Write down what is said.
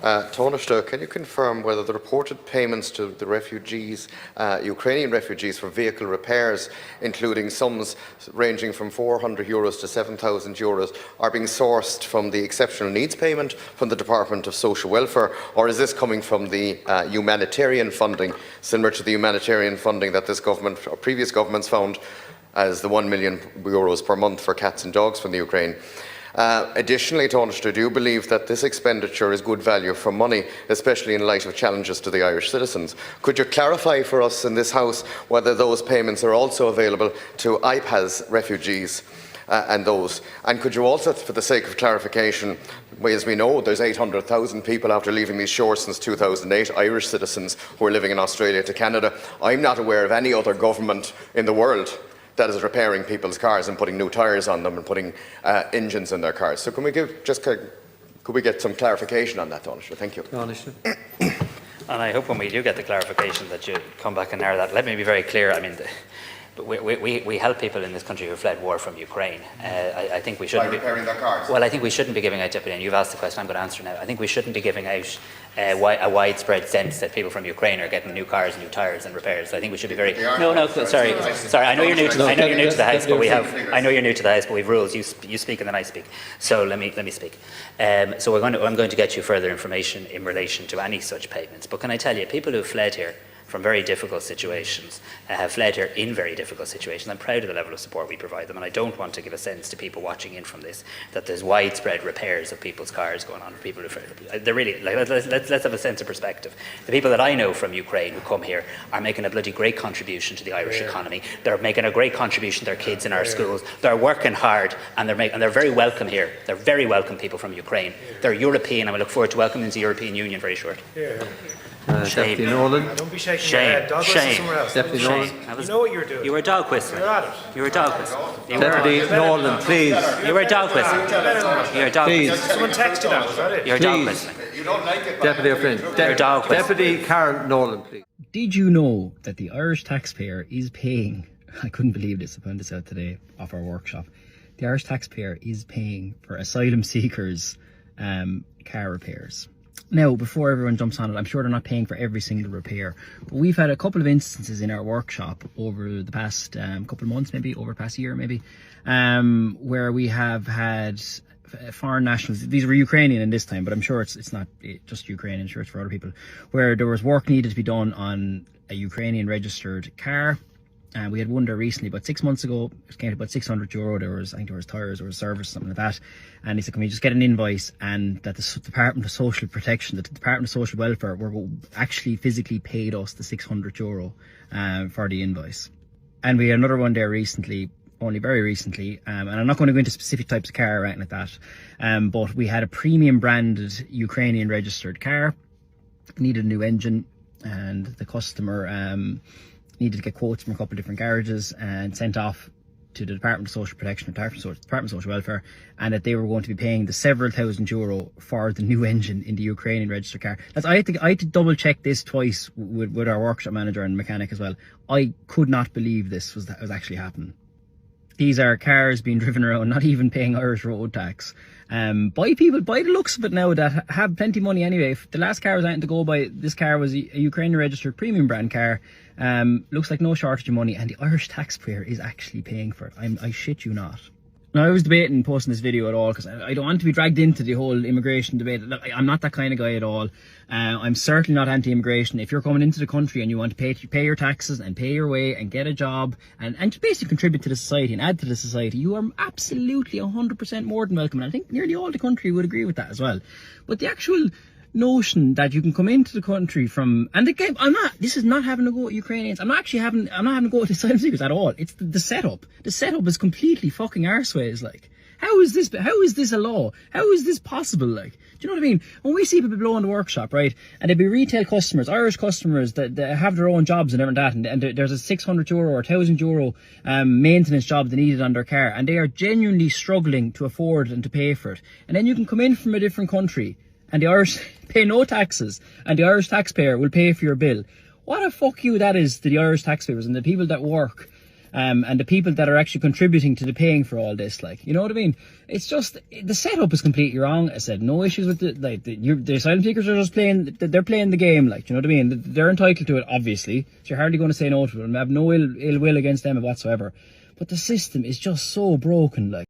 Taoiseach, can you confirm whether the reported payments to the refugees, Ukrainian refugees for vehicle repairs, including sums ranging from €400 to €7,000, are being sourced from the exceptional needs payment from the Department of Social Welfare, or is this coming from the humanitarian funding, similar to the humanitarian funding that this government or previous governments found as the €1 million per month for cats and dogs from the Ukraine? Additionally, Taoiseach, do you believe that this expenditure is good value for money, especially in light of challenges to the Irish citizens? Could you clarify for us in this House whether those payments are also available to IPAS refugees and those? And could you also, for the sake of clarification, as we know, there's 800,000 people after leaving these shores since 2008, Irish citizens who are living in Australia to Canada. I'm not aware of any other government in the world that is repairing people's cars and putting new tyres on them and putting engines in their cars. So can we could we get some clarification on that, Taoiseach? Thank you. And I hope when we do get the clarification that you come back and narrow that. Let me be very clear. I mean, we help people in this country who fled war from Ukraine. I think we shouldn't by repairing their cars. Well, I think we shouldn't be giving out, Deputy, and you've asked the question, I'm going to answer now. I think we shouldn't be giving out a widespread sense that people from Ukraine are getting new cars, new tyres and repairs. I think we should be very... Sorry. I know you're new to the House, but we have... I know you're new to the House, but we've rules. You speak and then I speak. So let me speak. So I'm going to get you further information in relation to any such payments. But can I tell you, people who have fled here from very difficult situations, have fled here in very difficult situations. I'm proud of the level of support we provide them, and I don't want to give a sense to people watching in from this that there's widespread repairs of people's cars going on for people who they're really, let's have a sense of perspective. The people that I know from Ukraine who come here are making a bloody great contribution to the Irish economy. They're making a great contribution to their kids in our schools. They're working hard, and they're very welcome here. They're very welcome people from Ukraine. They're European, and we look forward to welcoming them to the European Union very shortly. Deputy Nolan. Don't be shaking your head. Dog whistle somewhere else. Deputy Nolan. You know what you're doing. You were dog whistling. You're at it. You were dog whistling. Deputy Nolan, please. You were dog whistling. You were dog Please. whistling. Someone texted you that, was that it? You're dog Please. whistling. You don't like it. Deputy O'Flynn. You're dog whistling. Deputy Karen Nolan, please. Did you know that the Irish taxpayer is paying, I couldn't believe this, I found this out today off our workshop, the Irish taxpayer is paying for asylum seekers' car repairs. Now, before everyone jumps on it, I'm sure they're not paying for every single repair, but we've had a couple of instances in our workshop over the past couple of months, maybe over the past year, maybe, where we have had foreign nationals. These were Ukrainian in this time, but I'm sure it's not just Ukrainian, I'm sure it's for other people, where there was work needed to be done on a Ukrainian registered car. We had one there recently, about 6 months ago. It came to about €600. There was, I think there was tyres or a service, something like that. And he said, can we just get an invoice, and that the Department of Social Protection, that the Department of Social Welfare were actually physically paid us the €600 for the invoice. And we had another one there recently, only very recently, and I'm not going to go into specific types of car or anything like that, but we had a premium branded Ukrainian registered car, needed a new engine, and the customer needed to get quotes from a couple of different garages and sent off to the Department of Social Protection, or Department of Social Welfare, and that they were going to be paying the several €1,000 for the new engine in the Ukrainian registered car. I had to double check this twice with our workshop manager and mechanic as well. I could not believe this was actually happening. These are cars being driven around, not even paying Irish road tax, by people, by the looks of it now, that have plenty of money anyway. If the last car was anything to go by, this car was a Ukrainian registered premium brand car. Looks like no shortage of money, and the Irish taxpayer is actually paying for it. I shit you not. Now, I was debating posting this video at all because I don't want to be dragged into the whole immigration debate. Look, I'm not that kind of guy at all. I'm certainly not anti-immigration. If you're coming into the country and you want to pay your taxes and pay your way and get a job and just basically contribute to the society and add to the society, you are absolutely 100% more than welcome. And I think nearly all the country would agree with that as well. But the actual notion that you can come into the country from, and again, this is not having to go at Ukrainians. I'm not having to go at asylum seekers at all. It's the setup. The setup is completely fucking arseways. Like, how is this a law? How is this possible? Like, do you know what I mean? When we see people below in the workshop, right, and there'd be retail customers, Irish customers that have their own jobs and everything that, and there's a €600 or €1,000 maintenance job they needed on their car, and they are genuinely struggling to afford and to pay for it. And then you can come in from a different country, and the Irish pay no taxes, and the Irish taxpayer will pay for your bill. What a fuck you that is to the Irish taxpayers and the people that work and the people that are actually contributing to the paying for all this, like, you know what I mean? It's just, the setup is completely wrong. I said, no issues with the asylum seekers are just they're playing the game, like, you know what I mean? They're entitled to it, obviously, so you're hardly going to say no to them. I have no ill will against them whatsoever. But the system is just so broken, like.